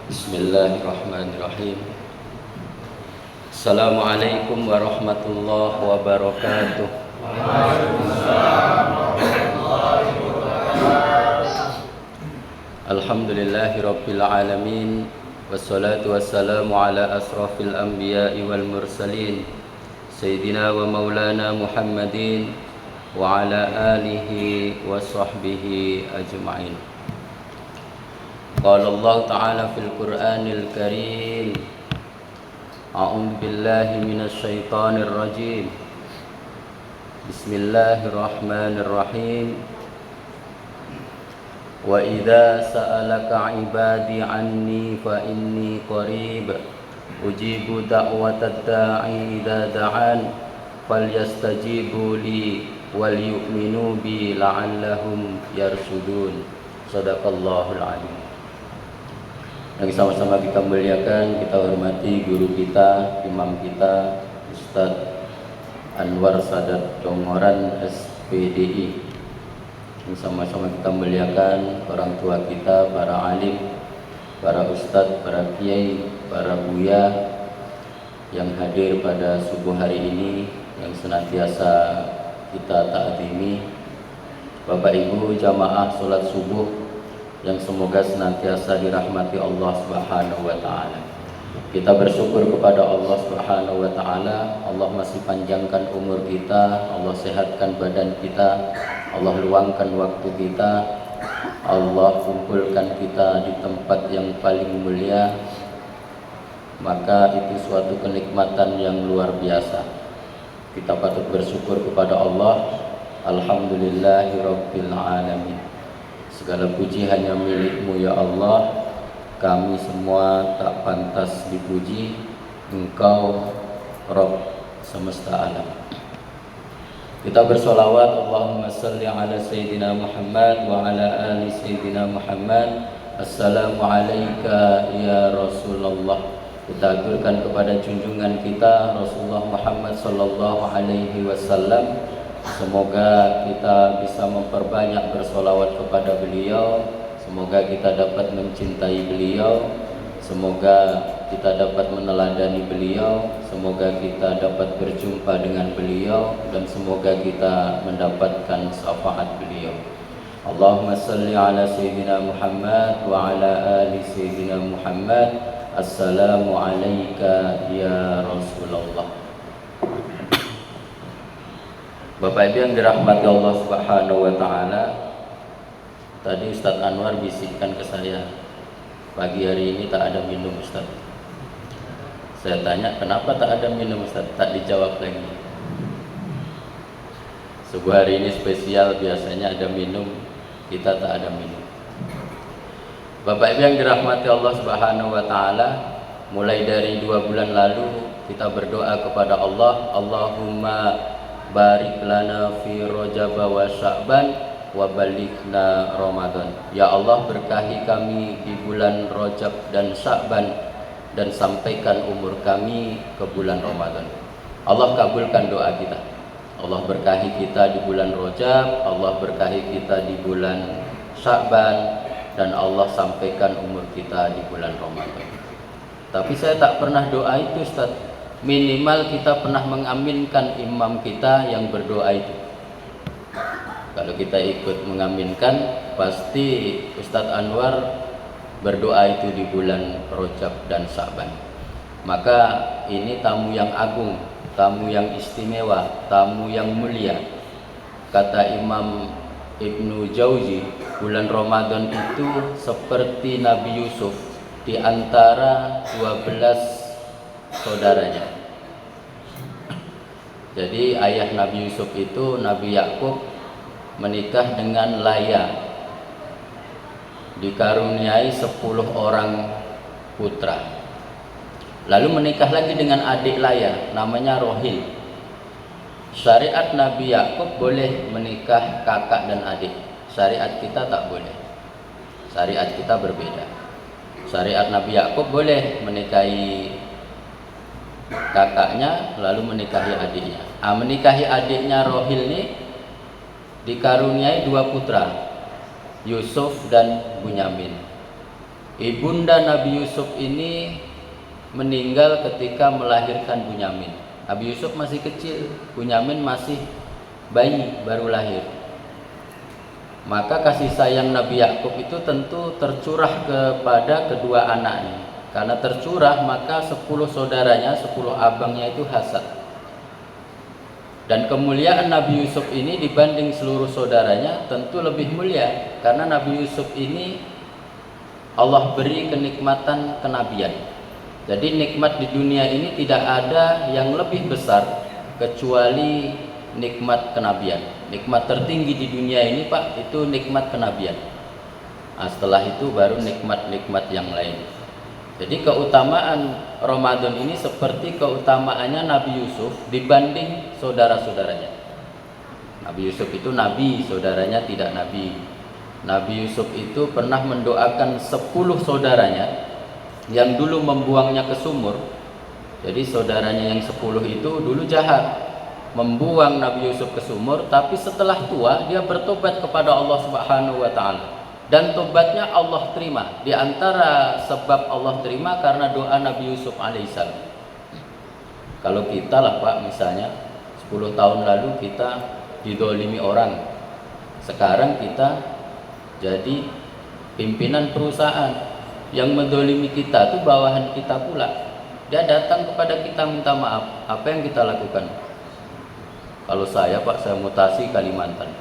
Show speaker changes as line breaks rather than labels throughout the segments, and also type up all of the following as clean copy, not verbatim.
Bismillahirrahmanirrahim. Assalamualaikum warahmatullahi wabarakatuh. Alhamdulillahirabbil alamin. Wassalatu wassalamu ala asrafil anbiya'i wal mursalin Sayyidina wa maulana Muhammadin wa ala alihi wa sahbihi ajma'in. Qala Allah Ta'ala fil Qur'anil Karim. A'udzu billahi minasy syaithanir rajim. Bismillahirrahmanirrahim. Wa idza sa'alaka 'ibadi 'anni fa inni qarib ujibu da'watad da'i idza da'an falyastajibu li wal yu'minu bi la'allahum yarshudun. Shadaqallahul 'azim. Yang sama-sama kita muliakan, kita hormati guru kita, imam kita, Ustadz Anwar Sadat Dongoran SPDI. Yang sama-sama kita muliakan orang tua kita, para alim, para ustadz, para kiai, para buya yang hadir pada subuh hari ini, yang senantiasa kita ta'zimi. Bapak Ibu jamaah sholat subuh yang semoga senantiasa dirahmati Allah Subhanahu wa taala. Kita bersyukur kepada Allah Subhanahu wa taala. Allah masih panjangkan umur kita, Allah sehatkan badan kita, Allah luangkan waktu kita, Allah kumpulkan kita di tempat yang paling mulia. Maka itu suatu kenikmatan yang luar biasa. Kita patut bersyukur kepada Allah. Alhamdulillahirabbil alamin. Segala puji hanya milik-Mu ya Allah. Kami semua tak pantas dipuji. Engkau Rabb semesta alam. Kita bersolawat, Allahumma salli ala Sayyidina Muhammad wa ala ali Sayyidina Muhammad. Assalamu alayka ya Rasulullah. Kita aturkan kepada junjungan kita Rasulullah Muhammad sallallahu alaihi wasallam. Semoga kita bisa memperbanyak bersolawat kepada beliau. Semoga kita dapat mencintai beliau. Semoga kita dapat meneladani beliau. Semoga kita dapat berjumpa dengan beliau. Dan semoga kita mendapatkan syafaat beliau. Allahumma salli ala Sayyidina Muhammad wa ala ali Sayyidina Muhammad. Assalamu alayka ya Rasulullah. Bapak Ibu yang dirahmati Allah Subhanahu wa taala, tadi Ustadz Anwar bisikkan ke saya, pagi hari ini tak ada minum Ustadz. Saya tanya, kenapa tak ada minum Ustadz? Tak dijawab lagi. Sebuah hari ini spesial, biasanya ada minum, kita tak ada minum. Bapak Ibu yang dirahmati Allah Subhanahu wa taala, mulai dari 2 bulan lalu kita berdoa kepada Allah, Allahumma barik lana fi Rajab wa Sya'ban wa balighna Ramadan. Ya Allah, berkahi kami di bulan Rajab dan Sya'ban dan sampaikan umur kami ke bulan Ramadan. Allah kabulkan doa kita. Allah berkahi kita di bulan Rajab, Allah berkahi kita di bulan Sya'ban, dan Allah sampaikan umur kita di bulan Ramadan. Tapi saya tak pernah doa itu Ustaz. Minimal kita pernah mengaminkan imam kita yang berdoa itu. Kalau kita ikut mengaminkan, pasti Ustadz Anwar berdoa itu di bulan Rajab dan Sya'ban. Maka ini tamu yang agung, tamu yang istimewa, tamu yang mulia. Kata Imam Ibnu Jauzi, bulan Ramadan itu seperti Nabi Yusuf di antara 12 saudaranya. Jadi ayah Nabi Yusuf itu Nabi Yakub menikah dengan Laya, dikaruniai 10 orang putra. Lalu menikah lagi dengan adik Laya, namanya Rohil. Syariat Nabi Yakub boleh menikah kakak dan adik. Syariat kita tak boleh. Syariat kita berbeda. Syariat Nabi Yakub boleh menikahi kakaknya lalu menikahi adiknya. Menikahi adiknya Rohil ini dikaruniai 2 putra, Yusuf dan Bunyamin. Ibunda Nabi Yusuf ini meninggal ketika melahirkan Bunyamin. Nabi Yusuf masih kecil, Bunyamin masih bayi baru lahir. Maka kasih sayang Nabi Yakub itu tentu tercurah kepada kedua anaknya. Karena tercurah maka 10 saudaranya, 10 abangnya itu hasad. Dan kemuliaan Nabi Yusuf ini dibanding seluruh saudaranya tentu lebih mulia, karena Nabi Yusuf ini Allah beri kenikmatan kenabian. Jadi nikmat di dunia ini tidak ada yang lebih besar kecuali nikmat kenabian. Nikmat tertinggi di dunia ini Pak, itu nikmat kenabian. Nah, setelah itu baru nikmat-nikmat yang lain. Jadi keutamaan Ramadan ini seperti keutamaannya Nabi Yusuf dibanding saudara-saudaranya. Nabi Yusuf itu nabi, saudaranya tidak nabi. Nabi Yusuf itu pernah mendoakan 10 saudaranya yang dulu membuangnya ke sumur. Jadi saudaranya yang 10 itu dulu jahat, membuang Nabi Yusuf ke sumur, tapi setelah tua dia bertobat kepada Allah Subhanahu wa taala. Dan tobatnya Allah terima. Di antara sebab Allah terima karena doa Nabi Yusuf alaihissalam. Kalau kita lah Pak, misalnya 10 tahun lalu kita didolimi orang, sekarang kita jadi pimpinan perusahaan, yang mendolimi kita itu bawahan kita pula. Dia datang kepada kita minta maaf, apa yang kita lakukan? Kalau saya Pak, saya mutasi Kalimantan.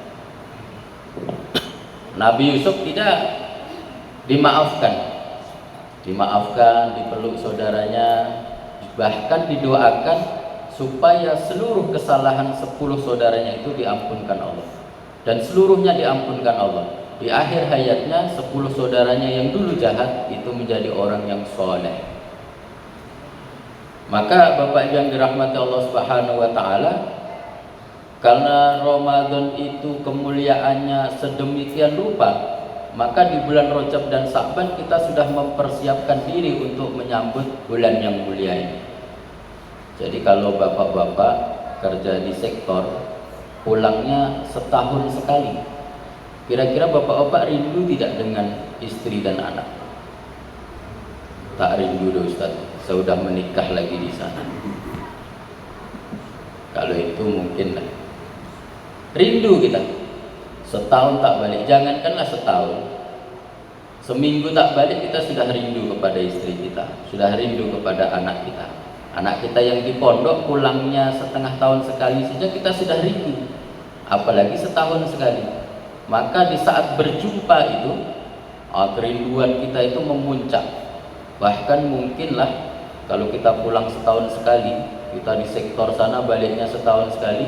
Nabi Yusuf tidak dimaafkan, dipeluk saudaranya, bahkan didoakan supaya seluruh kesalahan 10 saudaranya itu diampunkan Allah, dan seluruhnya diampunkan Allah. Di akhir hayatnya 10 saudaranya yang dulu jahat itu menjadi orang yang soleh. Maka Bapak Ibu yang dirahmati Allah Subhanahu wa taala, karena Ramadan itu kemuliaannya sedemikian rupa, maka di bulan Rajab dan Sa'ban kita sudah mempersiapkan diri untuk menyambut bulan yang mulia ini. Jadi kalau bapak-bapak kerja di sektor, pulangnya setahun sekali. Kira-kira bapak-bapak rindu tidak dengan istri dan anak? Tak rindu deh Ustaz, saya sudah menikah lagi di sana. Kalau itu mungkin lah. Rindu kita, setahun tak balik, jangankanlah setahun, seminggu tak balik kita sudah rindu kepada istri kita, sudah rindu kepada anak kita. Anak kita yang di pondok pulangnya setengah tahun sekali saja kita sudah rindu, apalagi setahun sekali. Maka di saat berjumpa itu, kerinduan kita itu memuncak. Bahkan mungkinlah kalau kita pulang setahun sekali, kita di sektor sana baliknya setahun sekali,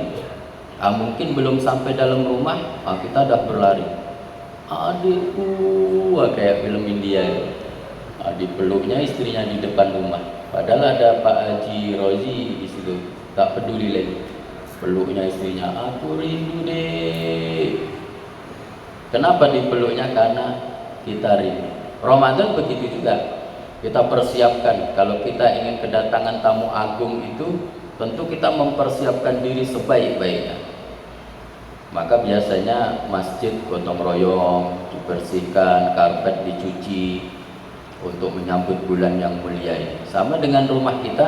mungkin belum sampai dalam rumah, kita udah berlari. Adikku, kayak film India, dipeluknya istrinya di depan rumah. Padahal ada Pak Haji Rozi di situ, tak peduli lagi. Peluknya istrinya, aku rindu deh. Kenapa dipeluknya? Karena kita rindu. Ramadan begitu juga. Kita persiapkan, kalau kita ingin kedatangan tamu agung itu, tentu kita mempersiapkan diri sebaik-baiknya. Maka biasanya masjid gotong royong, dibersihkan, karpet dicuci untuk menyambut bulan yang mulia ini. Sama dengan rumah kita,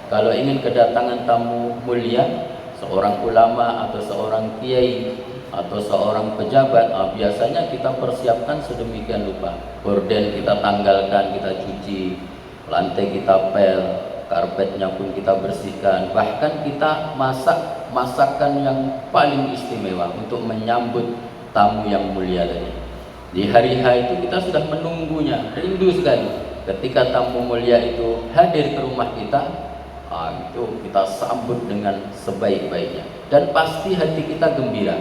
kalau ingin kedatangan tamu mulia, seorang ulama atau seorang kiai atau seorang pejabat, biasanya kita persiapkan sedemikian rupa. Gorden kita tanggalkan, kita cuci, lantai kita pel, karpetnya pun kita bersihkan, bahkan kita masak masakan yang paling istimewa untuk menyambut tamu yang mulia tadi. Di hari H itu kita sudah menunggunya, rindu sekali ketika tamu mulia itu hadir ke rumah kita. Itu kita sambut dengan sebaik-baiknya, dan pasti hati kita gembira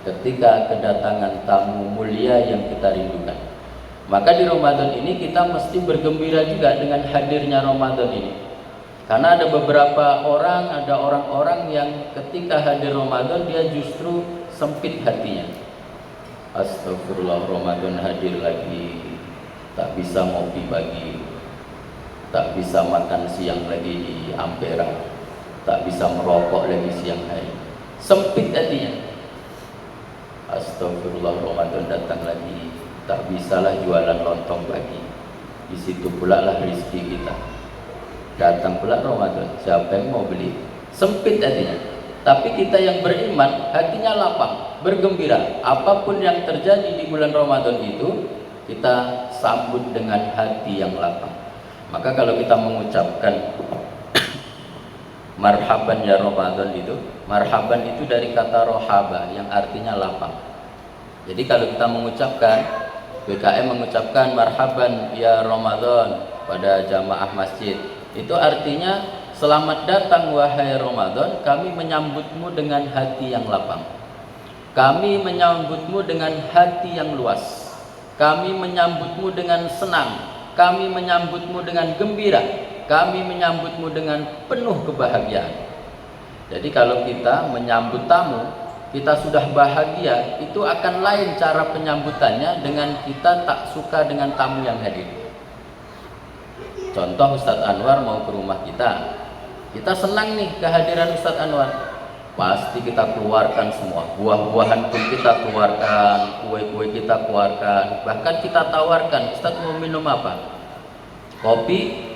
ketika kedatangan tamu mulia yang kita rindukan. Maka di Ramadan ini kita mesti bergembira juga dengan hadirnya Ramadan ini. Karena ada beberapa orang, ada orang-orang yang ketika hadir Ramadan dia justru sempit hatinya. Astagfirullah, Ramadan hadir lagi, tak bisa ngopi pagi, tak bisa makan siang lagi di Ampera, tak bisa merokok lagi siang hari. Sempit hatinya. Astagfirullah, Ramadan datang lagi, tak bisalah jualan lontong pagi. Di situ pula lah rezeki kita. Datang pula Ramadan, siapa yang mau beli? Sempit hatinya. Tapi kita yang beriman, hatinya lapang, bergembira. Apapun yang terjadi di bulan Ramadan itu, kita sambut dengan hati yang lapang. Maka kalau kita mengucapkan marhaban ya Ramadan itu, marhaban itu dari kata rohaba yang artinya lapang. Jadi kalau kita mengucapkan, BKM mengucapkan marhaban ya Ramadan pada jamaah masjid, itu artinya selamat datang wahai Ramadan, kami menyambutmu dengan hati yang lapang. Kami menyambutmu dengan hati yang luas. Kami menyambutmu dengan senang. Kami menyambutmu dengan gembira. Kami menyambutmu dengan penuh kebahagiaan. Jadi kalau kita menyambut tamu, kita sudah bahagia, itu akan lain cara penyambutannya dengan kita tak suka dengan tamu yang hadir. Contoh, Ustadz Anwar mau ke rumah kita senang nih kehadiran Ustadz Anwar, pasti kita keluarkan semua, buah-buahan pun kita keluarkan, kue-kue kita keluarkan, bahkan kita tawarkan, Ustadz mau minum apa? Kopi,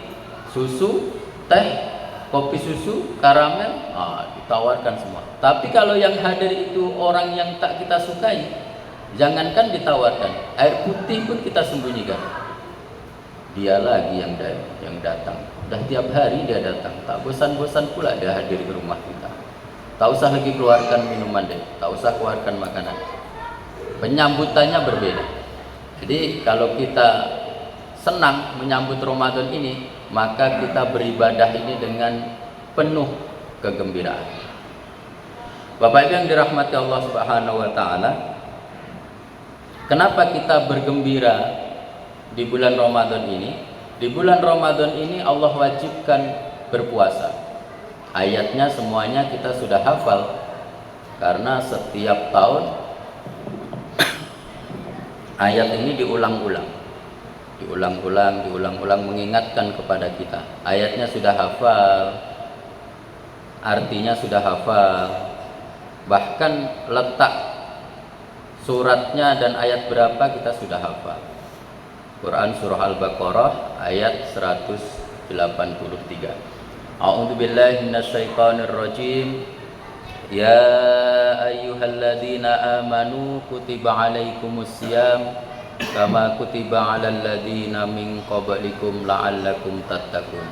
susu, teh, kopi susu, karamel, ditawarkan semua. Tapi kalau yang hadir itu orang yang tak kita sukai, jangankan ditawarkan, air putih pun kita sembunyikan. Dia lagi yang datang. Dah tiap hari dia datang. Tak bosan-bosan pula dia hadir ke rumah kita. Tak usah lagi keluarkan minuman deh, tak usah keluarkan makanan. Penyambutannya berbeda. Jadi kalau kita senang menyambut Ramadan ini, maka kita beribadah ini dengan penuh kegembiraan. Bapak Ibu yang dirahmati Allah Subhanahu wa taala, kenapa kita bergembira di bulan Ramadan ini? Di bulan Ramadan ini Allah wajibkan berpuasa. Ayatnya semuanya kita sudah hafal, karena setiap tahun ayat ini diulang-ulang mengingatkan kepada kita. Ayatnya sudah hafal, artinya sudah hafal, bahkan letak suratnya dan ayat berapa kita sudah hafal. Quran surah Al-Baqarah ayat 183. A'udzu billahi minasyaitonir rajim. Ya ayyuhalladzina amanu kutiba alaikumusiyam kama kutiba alal ladzina min qablikum la'allakum tattaqun.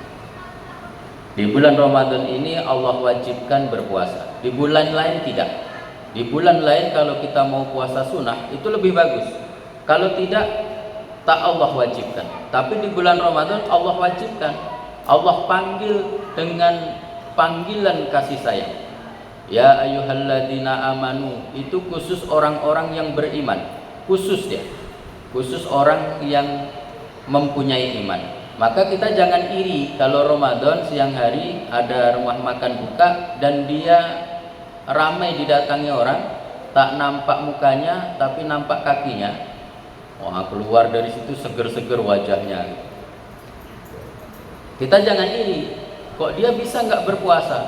Di bulan Ramadan ini Allah wajibkan berpuasa. Di bulan lain tidak. Di bulan lain kalau kita mau puasa sunnah itu lebih bagus. Kalau tidak, tak Allah wajibkan. Tapi di bulan Ramadan Allah wajibkan. Allah panggil dengan panggilan kasih sayang. Ya ayyuhalladzina amanu, itu khusus orang-orang yang beriman. Khusus dia. Khusus orang yang mempunyai iman. Maka kita jangan iri kalau Ramadan siang hari ada rumah makan buka dan dia ramai didatangi orang, tak nampak mukanya tapi nampak kakinya. Wah, keluar dari situ seger-seger wajahnya. Kita jangan iri. Kok dia bisa nggak berpuasa?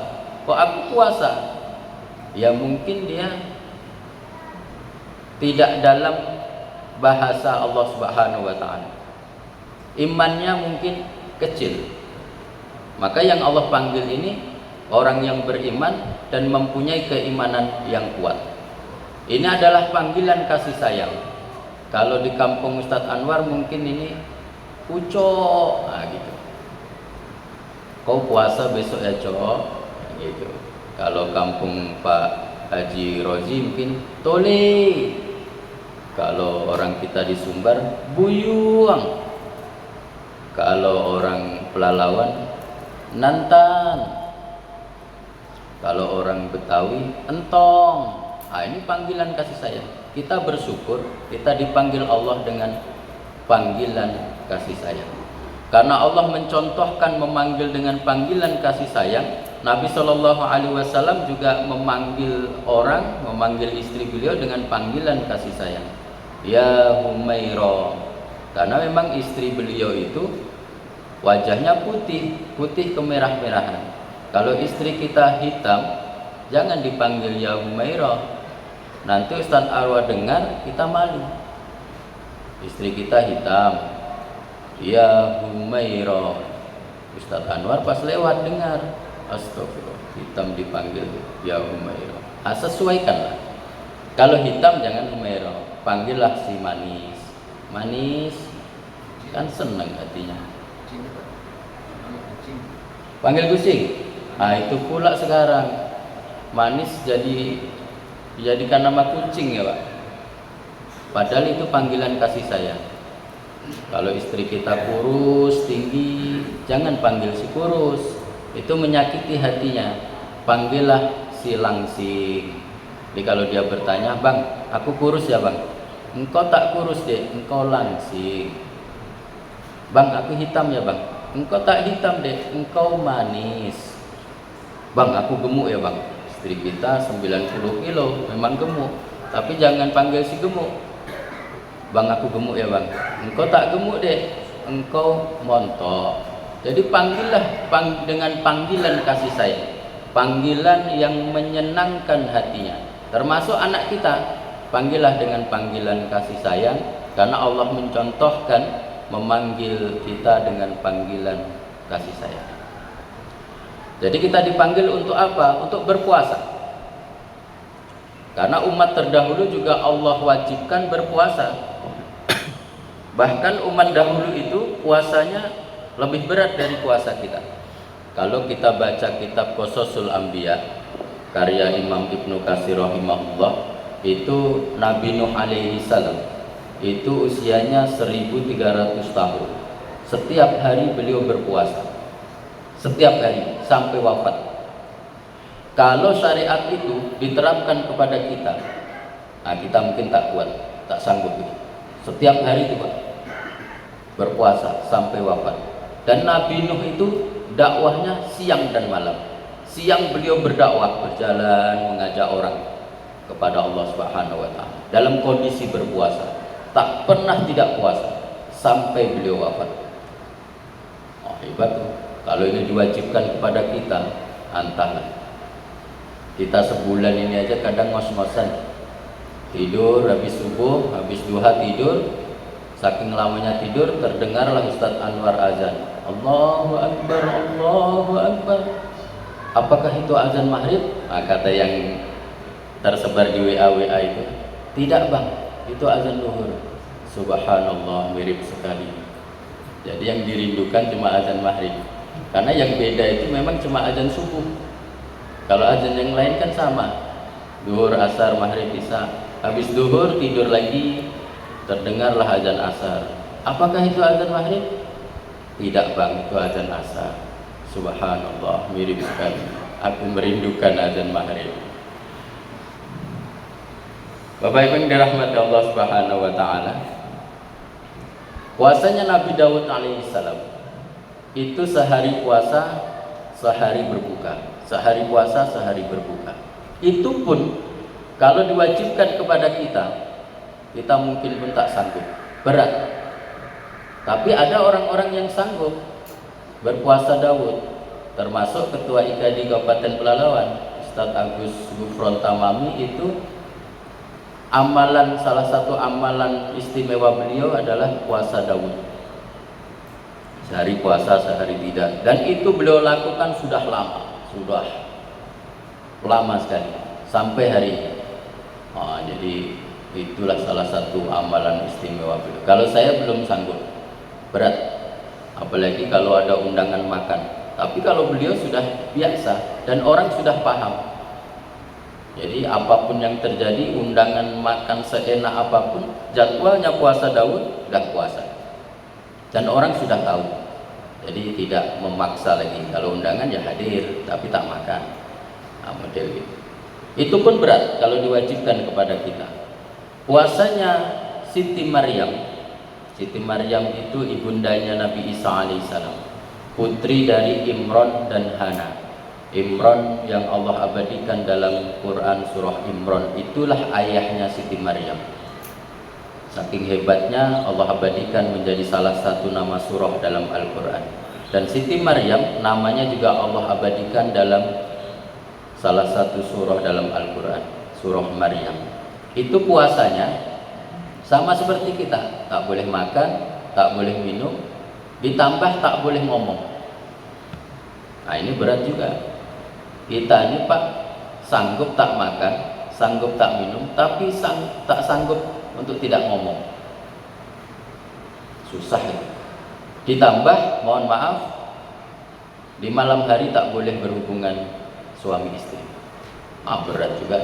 Kok aku puasa? Ya mungkin dia tidak dalam bahasa Allah Subhanahu wa taala. Imannya mungkin kecil. Maka yang Allah panggil ini orang yang beriman dan mempunyai keimanan yang kuat. Ini adalah panggilan kasih sayang. Kalau di kampung Ustadz Anwar mungkin ini ucok, gitu. Kau puasa besok ya cok, gitu. Kalau kampung Pak Haji Rozi mungkin tole. Kalau orang kita di Sumbar buyuang. Kalau orang Pelalawan nantan. Kalau orang Betawi entong. Ini panggilan kasih sayang. Kita bersyukur kita dipanggil Allah dengan panggilan kasih sayang. Karena Allah mencontohkan memanggil dengan panggilan kasih sayang. Nabi SAW juga memanggil orang, memanggil istri beliau dengan panggilan kasih sayang. Ya Humaira. Karena memang istri beliau itu wajahnya putih, putih kemerah-merahan. Kalau istri kita hitam, jangan dipanggil ya Humaira. Nanti Ustadz Arwah dengar, kita malu. Istri kita hitam, ya Humaira. Ustaz Anwar pas lewat dengar, astagfirullah, hitam dipanggil ya Humaira. Sesuaikanlah. Kalau hitam jangan Humaira, panggillah si manis. Manis kan senang hatinya. Panggil kucing. Nah itu pula sekarang manis dijadikan nama kucing ya Pak. Padahal itu panggilan kasih sayang. Kalau istri kita kurus, tinggi, jangan panggil si kurus, itu menyakiti hatinya. Panggillah si langsing. Jadi kalau dia bertanya, bang, aku kurus ya bang? Engkau tak kurus deh, engkau langsing. Bang, aku hitam ya bang? Engkau tak hitam deh, engkau manis. Bang, aku gemuk ya bang? Istri kita 90 kilo, memang gemuk. Tapi jangan panggil si gemuk. Bang, aku gemuk ya bang? Engkau tak gemuk deh, engkau montok. Jadi panggillah dengan panggilan kasih sayang, panggilan yang menyenangkan hatinya. Termasuk anak kita, panggillah dengan panggilan kasih sayang, karena Allah mencontohkan memanggil kita dengan panggilan kasih sayang. Jadi kita dipanggil untuk apa? Untuk berpuasa. Karena umat terdahulu juga Allah wajibkan berpuasa. Bahkan umat dahulu itu puasanya lebih berat dari puasa kita. Kalau kita baca kitab Qasasul Anbiya karya Imam Ibnu Katsir rahimahullah, itu Nabi Nuh alaihi salam itu usianya 1300 tahun. Setiap hari beliau berpuasa. Setiap hari sampai wafat. Kalau syariat itu diterapkan kepada kita, nah kita mungkin tak kuat, tak sanggup itu. Setiap hari itu Pak, berpuasa sampai wafat. Dan Nabi Nuh itu dakwahnya siang dan malam. Siang beliau berdakwah, berjalan mengajak orang kepada Allah Subhanahu wa taala dalam kondisi berpuasa. Tak pernah tidak puasa sampai beliau wafat. Oh, hebat tuh. Kalau ini diwajibkan kepada kita, antara kita sebulan ini aja kadang ngos-ngosan. Tidur habis subuh, habis duha tidur, saking lamanya tidur terdengarlah Ustaz Anwar azan. Allahu Akbar, Allahu Akbar. Apakah itu azan maghrib? Nah, kata yang tersebar di WA itu, tidak bang, itu azan zuhur. Subhanallah, mirip sekali. Jadi yang dirindukan cuma azan maghrib. Karena yang beda itu memang cuma azan subuh. Kalau azan yang lain kan sama, zuhur, asar, maghrib, isya. Habis zuhur tidur lagi, terdengarlah azan asar. Apakah itu azan maghrib? Tidak bang, itu azan asar. Subhanallah, mirip sekali. Aku merindukan azan maghrib. Bapak Ibu yang dirahmati Allah Subhanahu wa taala, puasanya Nabi Daud alaihissalam itu sehari puasa, sehari berbuka. Sehari puasa, sehari berbuka. Itu pun kalau diwajibkan kepada kita, kita mungkin pun tak sanggup, berat. Tapi ada orang-orang yang sanggup berpuasa Daud, termasuk Ketua IKADI Kabupaten Pelalawan, Ustadz Agus Gufron Tamami. Itu amalan, salah satu amalan istimewa beliau adalah puasa Daud. Sehari puasa, sehari tidak. Dan itu beliau lakukan sudah lama sekali, sampai hari ini. Jadi itulah salah satu amalan istimewa beliau. Kalau saya belum sanggup, berat. Apalagi kalau ada undangan makan. Tapi kalau beliau sudah biasa dan orang sudah paham. Jadi apapun yang terjadi, undangan makan seenak apapun, jadwalnya puasa Daud dan puasa. Dan orang sudah tahu. Jadi tidak memaksa lagi. Kalau undangan ya hadir, tapi tak makan. Nah, model gitu. Itu pun berat kalau diwajibkan kepada kita. Puasanya Siti Maryam. Siti Maryam itu ibundanya Nabi Isa alaihissalam, putri dari Imran dan Hana. Imran yang Allah abadikan dalam Quran surah Imran, itulah ayahnya Siti Maryam. Saking hebatnya Allah abadikan menjadi salah satu nama surah dalam Al-Quran. Dan Siti Maryam namanya juga Allah abadikan dalam salah satu surah dalam Al-Quran, surah Maryam. Itu puasanya sama seperti kita, tak boleh makan, tak boleh minum, Ditambah tak boleh ngomong. Nah ini berat juga. Kita ini Pak sanggup tak makan, sanggup tak minum, tapi tak sanggup untuk tidak ngomong. Susah itu. Ditambah mohon maaf, di malam hari tak boleh berhubungan suami istri. Berat juga.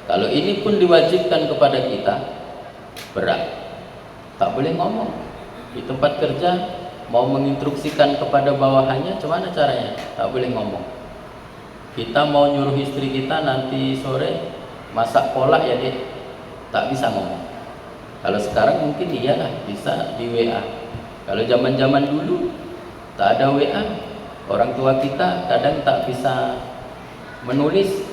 Kalau ini pun diwajibkan kepada kita, berat. Tak boleh ngomong. Di tempat kerja mau menginstruksikan kepada bawahannya, gimana caranya? Tak boleh ngomong. Kita mau nyuruh istri kita nanti sore masak kolak ya deh, tak bisa ngomong. Kalau sekarang mungkin iyalah bisa di WA. Kalau zaman-zaman dulu tak ada WA, orang tua kita kadang tak bisa menulis,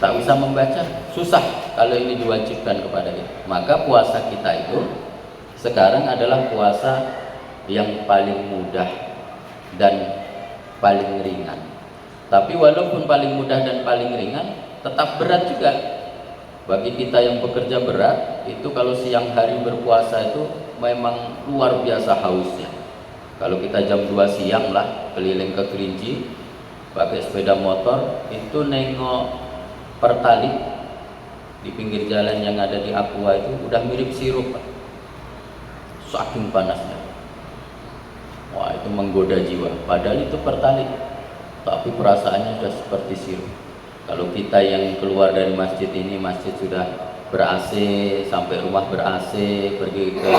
tak bisa membaca, susah kalau ini diwajibkan kepada kita. Maka puasa kita itu sekarang adalah puasa yang paling mudah dan paling ringan. Tapi walaupun paling mudah dan paling ringan, tetap berat juga. Bagi kita yang bekerja berat, itu kalau siang hari berpuasa itu memang luar biasa hausnya. Kalau kita jam 2 siang lah keliling ke Kerinci pakai sepeda motor, itu nengok Pertalite di pinggir jalan yang ada di Aqua itu udah mirip sirup, Pak. Saking panasnya. Wah, itu menggoda jiwa. Padahal itu Pertalite, tapi perasaannya sudah seperti sirup. Kalau kita yang keluar dari masjid ini, masjid sudah ber-AC, sampai rumah ber-AC, pergi ke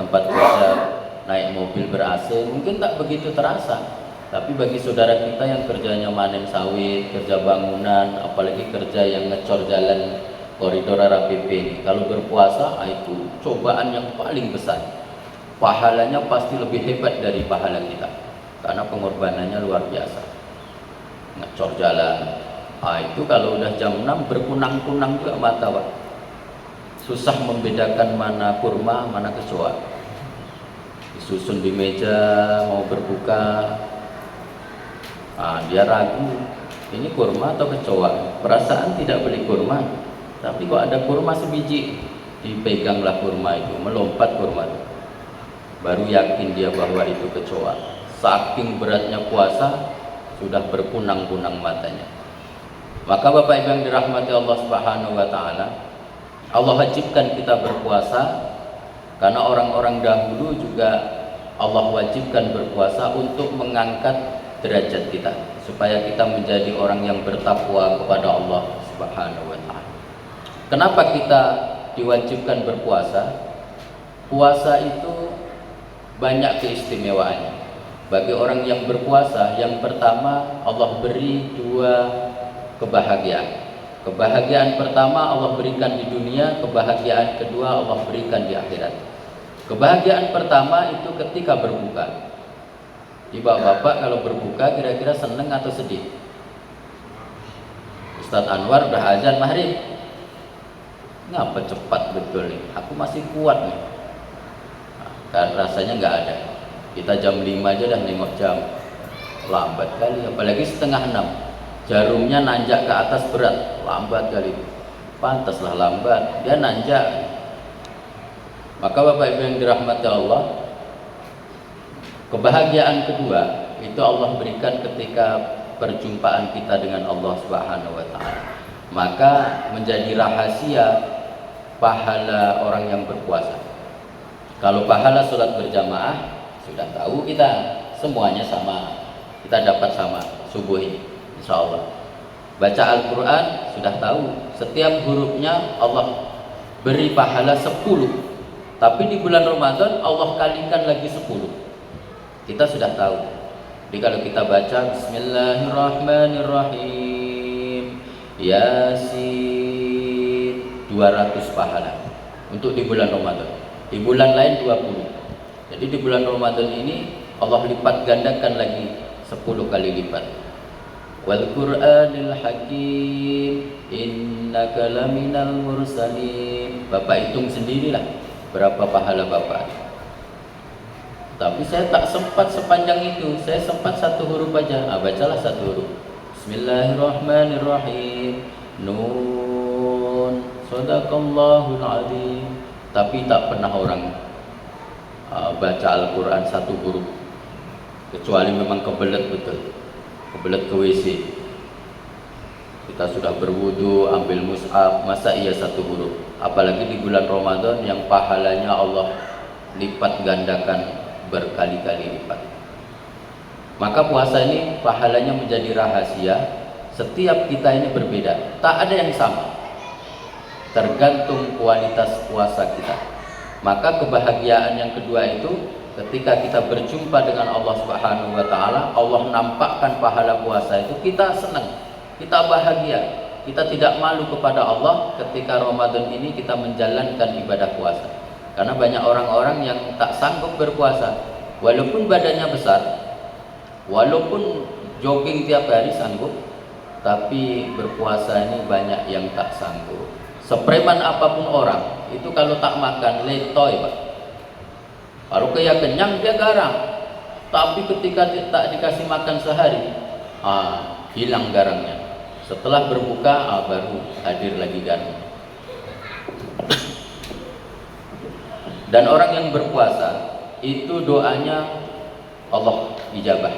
tempat kerja naik mobil ber-AC, mungkin tak begitu terasa. Tapi bagi saudara kita yang kerjanya manen sawit, kerja bangunan, apalagi kerja yang ngecor jalan koridor RAPP ini, kalau berpuasa itu cobaan yang paling besar. Pahalanya pasti lebih hebat dari pahala kita, karena pengorbanannya luar biasa. Ngecor jalan, itu kalau udah jam 6 berkunang-kunang juga mata, Pak. Susah membedakan mana kurma, mana kecoa. Disusun di meja mau berbuka, dia ragu, ini kurma atau kecoa. Perasaan tidak beli kurma, tapi kok ada kurma sebiji, dipeganglah kurma itu, melompat kurma itu. Baru yakin dia bahwa itu kecoa. Saking beratnya puasa, sudah berkunang-kunang matanya. Maka Bapak Ibu yang dirahmati Allah Subhanahu wa taala, Allah wajibkan kita berpuasa karena orang-orang dahulu juga Allah wajibkan berpuasa untuk mengangkat derajat kita, supaya kita menjadi orang yang bertakwa kepada Allah Subhanahu wa taala. Kenapa kita diwajibkan berpuasa? Puasa itu banyak keistimewaannya. Bagi orang yang berpuasa, yang pertama Allah beri 2 kebahagiaan. Kebahagiaan pertama Allah berikan di dunia, kebahagiaan kedua Allah berikan di akhirat. Kebahagiaan pertama itu ketika berbuka. Bapak kalau berbuka kira-kira seneng atau sedih? Ustadz Anwar udah azan maghrib. Ngapa cepat betul nih? Aku masih kuat nih. Kan rasanya nggak ada. Kita jam 5 aja dah nengok jam. Lambat kali, apalagi setengah 6. Jarumnya nanjak ke atas berat, lambat kali. Pantaslah lambat, dia nanjak. Maka Bapak Ibu yang dirahmati Allah, kebahagiaan kedua itu Allah berikan ketika perjumpaan kita dengan Allah Subhanahu wa taala. Maka menjadi rahasia pahala orang yang berpuasa. Kalau pahala sholat berjamaah sudah tahu kita, semuanya sama, kita dapat sama subuh ini insyaallah. Baca Al-Quran sudah tahu, setiap hurufnya Allah beri pahala 10. Tapi di bulan Ramadan Allah kalikan lagi 10. Kita sudah tahu. Jadi kalau kita baca Bismillahirrahmanirrahim, Yasin, 200 pahala untuk di bulan Ramadan. Di bulan lain 20. Jadi di bulan Ramadan ini Allah lipat gandakan lagi 10 kali lipat. Wal Qur'anil Hakim, innaka laminal mursalin. Bapak hitung sendirilah berapa pahala Bapak. Tapi saya tak sempat sepanjang itu, saya sempat 1 huruf aja. Bacalah 1 huruf. Bismillahirrahmanirrahim. Nun, sadaqallahul azim. Tapi tak pernah orang baca Al-Quran satu huruf, kecuali memang kebelet betul, kebelet ke WC. Kita sudah berwudu, ambil mushaf, masa iya satu huruf? Apalagi di bulan Ramadan yang pahalanya Allah lipat gandakan berkali-kali lipat. Maka puasa ini pahalanya menjadi rahasia. Setiap kita ini berbeda, tak ada yang sama, tergantung kualitas puasa kita. Maka kebahagiaan yang kedua itu ketika kita berjumpa dengan Allah Subhanahu wa taala, Allah nampakkan pahala puasa itu, kita senang, kita bahagia, kita tidak malu kepada Allah ketika Ramadan ini kita menjalankan ibadah puasa. Karena banyak orang-orang yang tak sanggup berpuasa, walaupun badannya besar, walaupun jogging tiap hari sanggup, tapi berpuasa ini banyak yang tak sanggup. Sepreman apapun orang itu kalau tak makan letoy, Pak. Kalau kayak kenyang dia garang, tapi ketika tak dikasih makan sehari, hilang garangnya. Setelah berbuka baru hadir lagi garang. Dan orang yang berpuasa itu doanya Allah ijabah,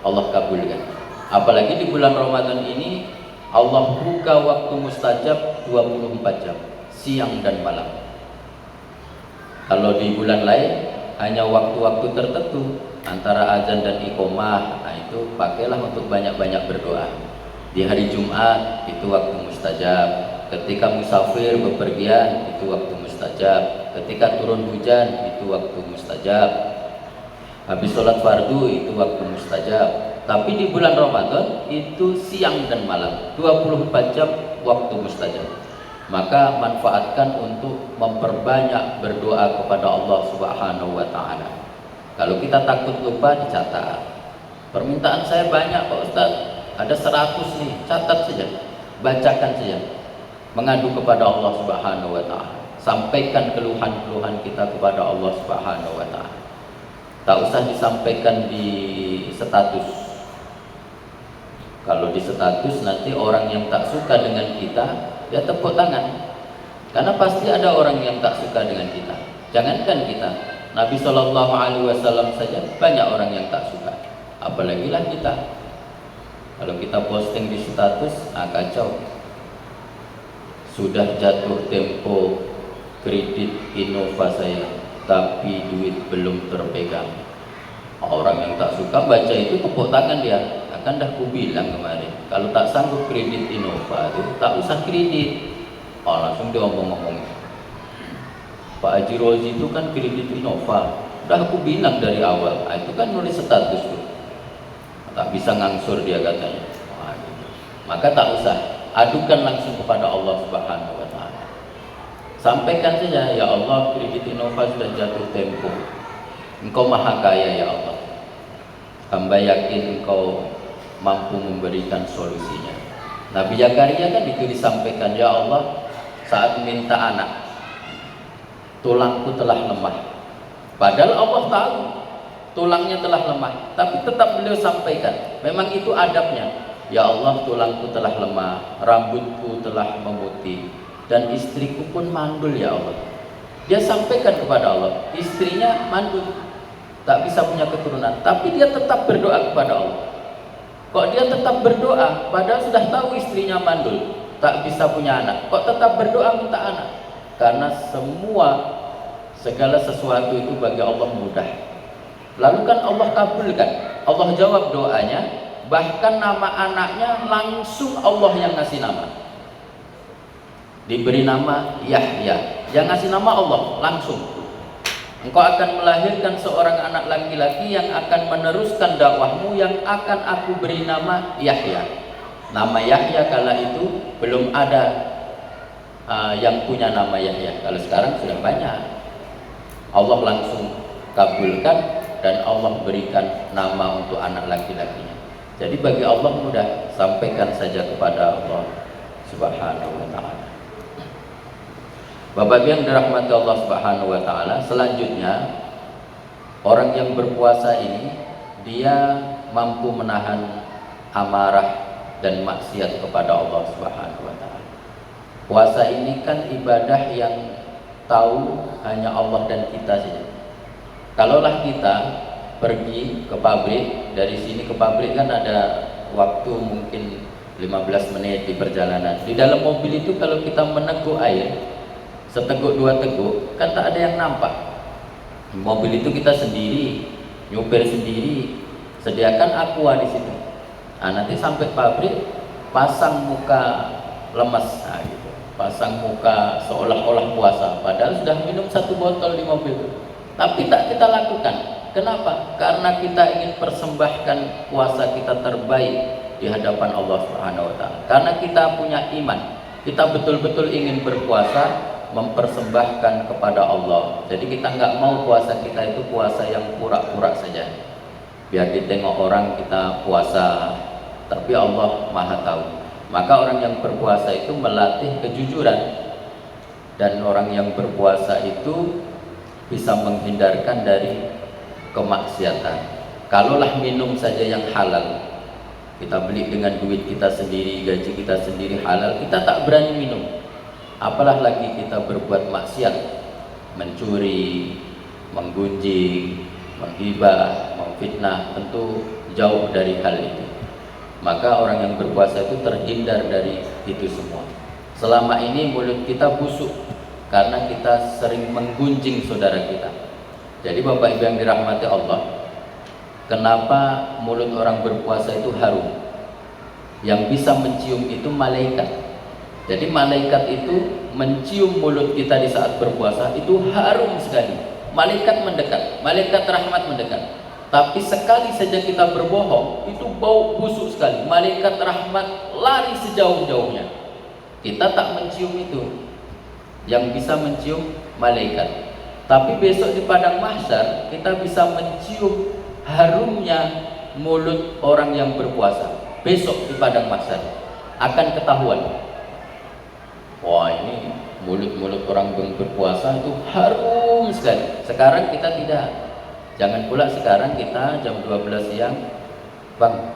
Allah kabulkan. Apalagi di bulan Ramadan ini Allah buka waktu mustajab 24 jam, siang dan malam. Kalau di bulan lain hanya waktu-waktu tertentu antara azan dan iqomah, itu pakailah untuk banyak-banyak berdoa. Di hari Jumat itu waktu mustajab, ketika musafir bepergian itu waktu mustajab, ketika turun hujan itu waktu mustajab, habis sholat fardu itu waktu mustajab. Tapi di bulan Ramadan itu siang dan malam, 24 jam waktu mustajab. Maka manfaatkan untuk memperbanyak berdoa kepada Allah Subhanahu wa taala. Kalau kita takut lupa, dicatat. Permintaan saya banyak Pak Ustaz, ada 100 nih, catat saja, bacakan saja. Mengadu kepada Allah Subhanahu wa taala. Sampaikan keluhan-keluhan kita kepada Allah Subhanahu wa taala. Tak usah disampaikan di status. Kalau di status nanti orang yang tak suka dengan kita, dia tepuk tangan. Karena pasti ada orang yang tak suka dengan kita. Jangankan kita, Nabi Shallallahu Alaihi Wasallam saja banyak orang yang tak suka. Apalagi lah kita. Kalau kita posting di status, kacau. Sudah jatuh tempo kredit Innova saya, tapi duit belum terpegang. Orang yang tak suka baca itu tepuk tangan dia. Kan dah ku bilang kemarin, kalau tak sanggup kredit Innova itu tak usah kredit. Langsung dia ngomong-ngomong, Pak Haji Rozi itu kan kredit Innova, udah aku bilang dari awal. Itu kan nulis status tuh, tak bisa ngangsur dia katanya. Gitu. Maka tak usah, adukan langsung kepada Allah Subhanahu wa taala. Sampaikan saja, ya Allah, kredit Innova sudah jatuh tempo. Engkau maha kaya ya Allah, hamba yakin engkau mampu memberikan solusinya. Nabi Zakaria kan itu disampaikan, ya Allah, saat minta anak, tulangku telah lemah. Padahal Allah tahu tulangnya telah lemah, tapi tetap beliau sampaikan. Memang itu adabnya. Ya Allah, tulangku telah lemah, rambutku telah memutih, dan istriku pun mandul ya Allah. Dia sampaikan kepada Allah, istrinya mandul, tak bisa punya keturunan, tapi dia tetap berdoa kepada Allah. Kok dia tetap berdoa padahal sudah tahu istrinya mandul, tak bisa punya anak, kok tetap berdoa minta anak? Karena segala sesuatu itu bagi Allah mudah. Lalu kan Allah kabulkan, Allah jawab doanya, bahkan nama anaknya langsung Allah yang ngasih nama. Diberi nama Yahya, yang ngasih nama Allah langsung. Engkau akan melahirkan seorang anak laki-laki yang akan meneruskan dakwahmu, yang akan aku beri nama Yahya. Nama Yahya kala itu belum ada yang punya nama Yahya. Kalau sekarang sudah banyak. Allah langsung kabulkan dan Allah berikan nama untuk anak laki-lakinya. Jadi bagi Allah mudah, sampaikan saja kepada Allah Subhanahu wa taala. Bapak yang dirahmati Allah Subhanahu wa taala, selanjutnya orang yang berpuasa ini dia mampu menahan amarah dan maksiat kepada Allah Subhanahu wa taala. Puasa ini kan ibadah yang tahu hanya Allah dan kita saja. Kalaulah kita pergi ke pabrik, dari sini ke pabrik kan ada waktu mungkin 15 menit di perjalanan. Di dalam mobil itu kalau kita meneguk air, seteguk dua teguk, kan tak ada yang nampak. Mobil itu kita sendiri, nyupir sendiri, sediakan aqua di situ. Nah, nanti sampai pabrik pasang muka lemes, nah, gitu. Pasang muka seolah-olah puasa, padahal sudah minum 1 botol di mobil. Tapi tak kita lakukan. Kenapa? Karena kita ingin persembahkan puasa kita terbaik di hadapan Allah Subhanahu wa taala. Karena kita punya iman, kita betul-betul ingin berpuasa mempersembahkan kepada Allah. Jadi kita nggak mau puasa kita itu puasa yang pura-pura saja. Biar ditengok orang kita puasa, tapi Allah Maha tahu. Maka orang yang berpuasa itu melatih kejujuran, dan orang yang berpuasa itu bisa menghindarkan dari kemaksiatan. Kalaulah minum saja yang halal, kita beli dengan duit kita sendiri, gaji kita sendiri halal, kita tak berani minum. Apalah lagi kita berbuat maksiat, mencuri, menggunjing, menghibah, memfitnah, tentu jauh dari hal itu. Maka orang yang berpuasa itu terhindar dari itu semua. Selama ini mulut kita busuk karena kita sering menggunjing saudara kita. Jadi Bapak Ibu yang dirahmati Allah, kenapa mulut orang berpuasa itu harum? Yang bisa mencium itu malaikat. Jadi malaikat itu mencium mulut kita di saat berpuasa itu harum sekali. Malaikat mendekat, malaikat rahmat mendekat. Tapi sekali saja kita berbohong, itu bau busuk sekali. Malaikat rahmat lari sejauh-jauhnya. Kita tak mencium itu. Yang bisa mencium malaikat. Tapi besok di padang mahsyar kita bisa mencium harumnya mulut orang yang berpuasa. Besok di padang mahsyar akan ketahuan. Wah, ini mulut-mulut orang yang berpuasa itu harum sekali. Sekarang kita tidak. Jangan pula sekarang kita jam 12 siang, Bang,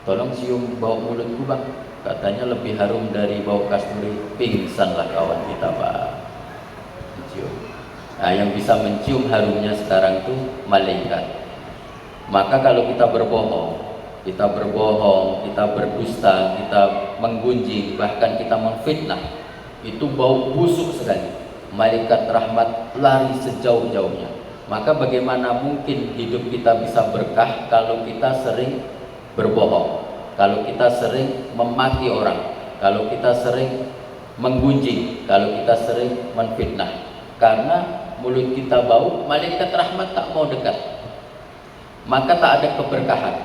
tolong cium bau mulutku Bang, katanya lebih harum dari bau kasturi. Pingsanlah kawan kita Pak. Mencium. Nah, yang bisa mencium harumnya sekarang itu malaikat. Maka kalau kita berbohong, kita berdusta, kita menggunjing, bahkan kita memfitnah, itu bau busuk sekali. Malaikat rahmat lari sejauh-jauhnya. Maka bagaimana mungkin hidup kita bisa berkah kalau kita sering berbohong, kalau kita sering memaki orang, kalau kita sering menggunjing, kalau kita sering menfitnah. Karena mulut kita bau, malaikat rahmat tak mau dekat. Maka tak ada keberkahan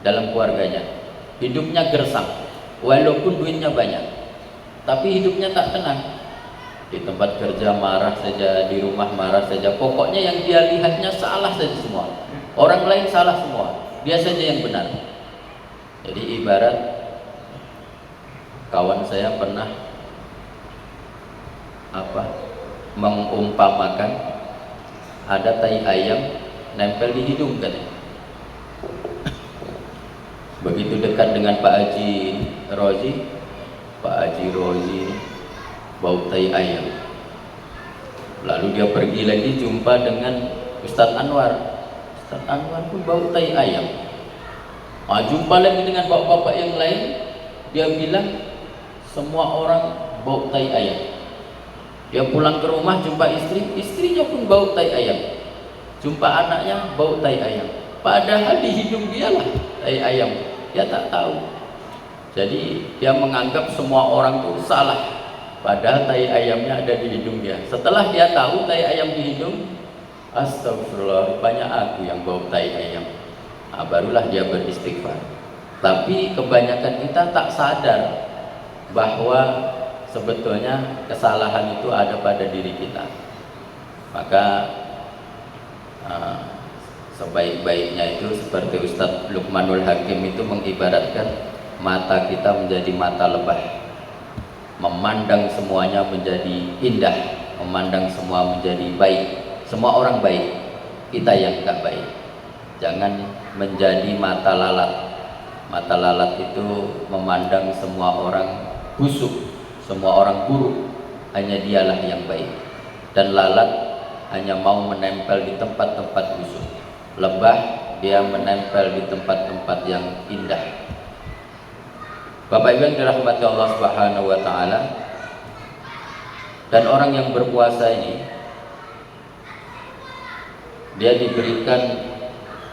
dalam keluarganya. Hidupnya gersang, walaupun duitnya banyak, tapi hidupnya tak tenang. Di tempat kerja marah saja, di rumah marah saja. Pokoknya yang dia lihatnya salah saja semua. Orang lain salah semua, dia saja yang benar. Jadi ibarat kawan saya pernah mengumpamakan ada tai ayam nempel di hidung katanya. Begitu dekat dengan Pak Haji Rozi bau tai ayam. Lalu dia pergi lagi jumpa dengan Ustadz Anwar. Ustadz Anwar pun bau tai ayam. Jumpa lagi dengan bapak-bapak yang lain, dia bilang semua orang bau tai ayam. Dia pulang ke rumah jumpa istri, istrinya pun bau tai ayam. Jumpa anaknya bau tai ayam. Padahal di hidung dialah tai ayam. Dia tak tahu. Jadi dia menganggap semua orang itu salah. Padahal tai ayamnya ada di hidung dia. Setelah dia tahu tai ayam di hidung, astagfirullah, banyak aku yang bau tai ayam. Barulah dia beristighfar. Tapi kebanyakan kita tak sadar bahwa sebetulnya kesalahan itu ada pada diri kita. Maka sebaik-baiknya itu seperti Ustadz Luqmanul Hakim itu mengibaratkan mata kita menjadi mata lebah. Memandang semuanya menjadi indah, memandang semua menjadi baik, semua orang baik, kita yang enggak baik. Jangan menjadi mata lalat. Mata lalat itu memandang semua orang busuk, semua orang buruk, hanya dialah yang baik. Dan lalat hanya mau menempel di tempat-tempat busuk. Lebah dia menempel di tempat-tempat yang indah. Bapak Ibu yang dirahmati Allah Subhanahu wa taala, dan orang yang berpuasa ini dia diberikan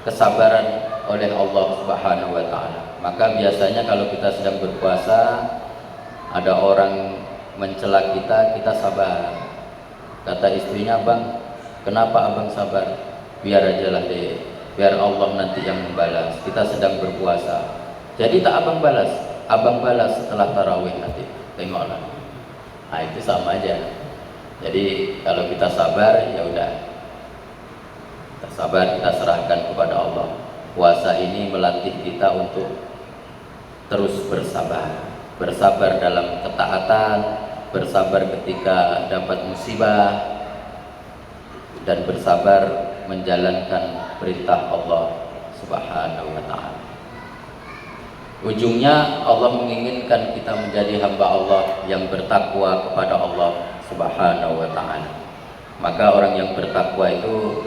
kesabaran oleh Allah Subhanahu wa taala. Maka biasanya kalau kita sedang berpuasa, ada orang mencela kita, kita sabar. Kata istrinya, "Bang, kenapa abang sabar?" "Biar aja lah deh, biar Allah nanti yang membalas. Kita sedang berpuasa." Jadi tak abang balas, abang balas setelah tarawih nanti. Tengoklah. Nah, itu sama aja. Jadi kalau kita sabar, ya udah. Kita sabar, kita serahkan kepada Allah. Puasa ini melatih kita untuk terus bersabar. Bersabar dalam ketaatan, bersabar ketika dapat musibah, dan bersabar menjalankan perintah Allah Subhanahu wa taala. Ujungnya Allah menginginkan kita menjadi hamba Allah yang bertakwa kepada Allah Subhanahu wa taala. Maka orang yang bertakwa itu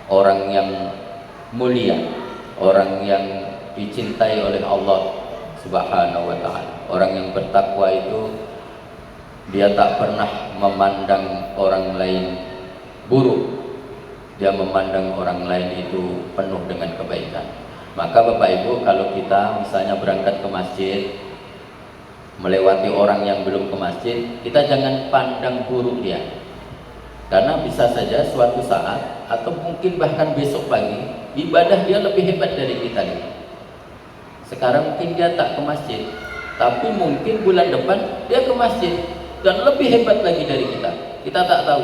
orang yang mulia, orang yang dicintai oleh Allah Subhanahu wa taala. Orang yang bertakwa itu dia tak pernah memandang orang lain buruk. Dia memandang orang lain itu penuh dengan kebaikan. Maka Bapak Ibu, kalau kita misalnya berangkat ke masjid, melewati orang yang belum ke masjid, kita jangan pandang buruk dia. Karena bisa saja suatu saat atau mungkin bahkan besok pagi ibadah dia lebih hebat dari kita nih. Sekarang mungkin dia tak ke masjid, tapi mungkin bulan depan dia ke masjid dan lebih hebat lagi dari kita. Kita tak tahu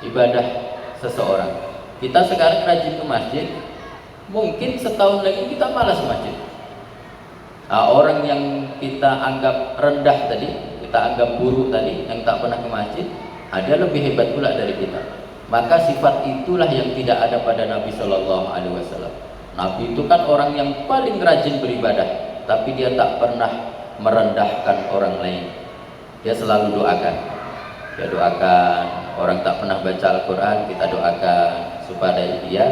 ibadah seseorang. Kita sekarang rajin ke masjid, mungkin setahun lagi kita malas ke masjid. Nah, orang yang kita anggap rendah tadi, kita anggap buruk tadi, yang tak pernah ke masjid, ada lebih hebat pula dari kita. Maka sifat itulah yang tidak ada pada Nabi Shallallahu Alaihi Wasallam. Nabi itu kan orang yang paling rajin beribadah, tapi dia tak pernah merendahkan orang lain. Dia selalu doakan. Dia doakan. Orang tak pernah baca Al-Quran, kita doakan supaya dia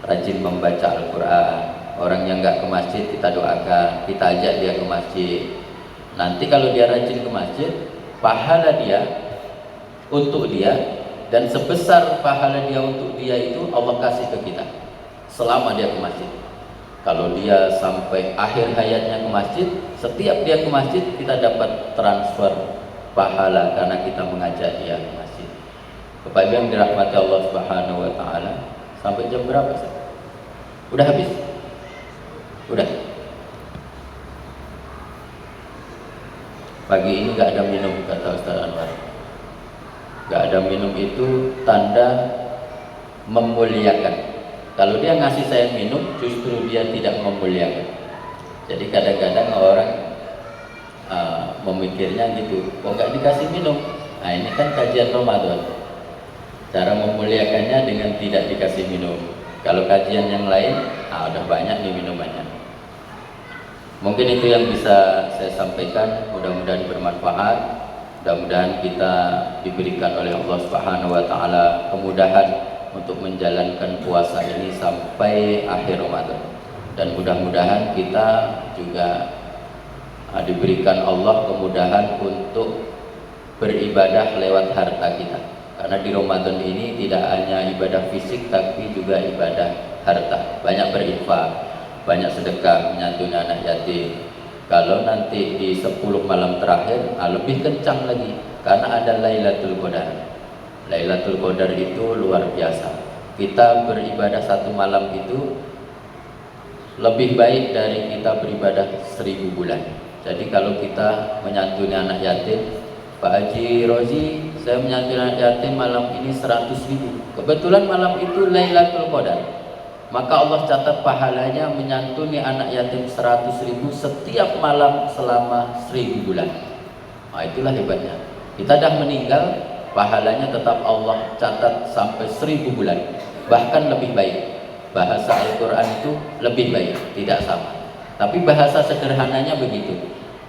rajin membaca Al-Quran. Orang yang nggak ke masjid, kita doakan, kita ajak dia ke masjid. Nanti kalau dia rajin ke masjid, pahala dia untuk dia, dan sebesar pahala dia untuk dia itu Allah kasih ke kita selama dia ke masjid. Kalau dia sampai akhir hayatnya ke masjid, setiap dia ke masjid kita dapat transfer pahala karena kita mengajak dia ke masjid. Bapak Ibu yang dirahmati Allah Subhanahu wa taala, sampai jam berapa sih? Udah habis? Udah. Pagi ini nggak ada minum, kata Ustaz Anwar. Nggak ada minum itu tanda memuliakan. Kalau dia ngasih saya minum, justru dia tidak memuliakan. Jadi kadang-kadang orang memikirnya gitu, kok nggak dikasih minum? Nah, ini kan kajian Ramadan. Cara memuliakannya dengan tidak dikasih minum. Kalau kajian yang lain, udah banyak nih minumannya. Mungkin itu yang bisa saya sampaikan. Mudah-mudahan bermanfaat. Mudah-mudahan kita diberikan oleh Allah Subhanahu wa taala kemudahan untuk menjalankan puasa ini sampai akhir Ramadan. Dan mudah-mudahan kita juga diberikan Allah kemudahan untuk beribadah lewat harta kita. Karena di Ramadan ini tidak hanya ibadah fisik tapi juga ibadah harta. Banyak berinfak, banyak sedekah, menyantuni anak yatim. Kalau nanti di 10 malam terakhir lebih kencang lagi karena ada Lailatul Qadar. Lailatul Qadar itu luar biasa. Kita beribadah 1 malam itu lebih baik dari kita beribadah 1000 bulan. Jadi kalau kita menyantuni anak yatim, Pak Haji Rozi, saya menyantuni anak yatim malam ini 100.000. Kebetulan malam itu Lailatul Qadar. Maka Allah catat pahalanya menyantuni anak yatim 100.000 setiap malam selama 1000 bulan. Nah, itulah hebatnya. Kita dah meninggal, pahalanya tetap Allah catat sampai 1000 bulan. Bahkan lebih baik. Bahasa Al-Quran itu lebih baik, tidak sama. Tapi bahasa sederhananya begitu.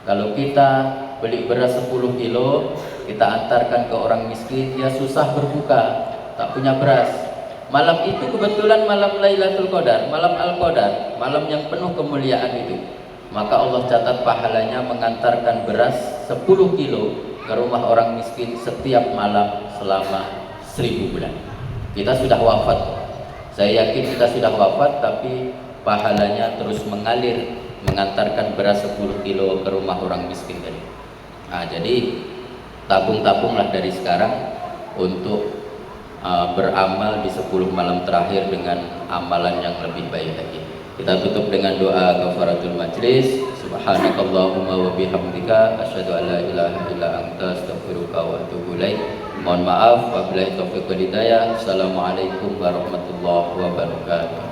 Kalau kita beli beras 10 kilo, kita antarkan ke orang miskin, dia susah berbuka, tak punya beras. Malam itu kebetulan malam Lailatul Qadar, malam Al-Qadar, malam yang penuh kemuliaan itu. Maka Allah catat pahalanya mengantarkan beras 10 kilo ke rumah orang miskin setiap malam selama 1000 bulan. Kita sudah wafat, saya yakin kita sudah wafat, tapi pahalanya terus mengalir mengantarkan beras 10 kilo ke rumah orang miskin tadi. Nah, jadi tabung-tabunglah dari sekarang untuk beramal di 10 malam terakhir dengan amalan yang lebih baik lagi. Kita tutup dengan doa kafaratul majlis. Subhanakallahumma wa bihamdika asyhadu an la ilaha illa anta astaghfiruka wa atubu ilaik. Mohon maaf wabillahi taufiq wal hidayah. Assalamualaikum warahmatullahi wabarakatuh.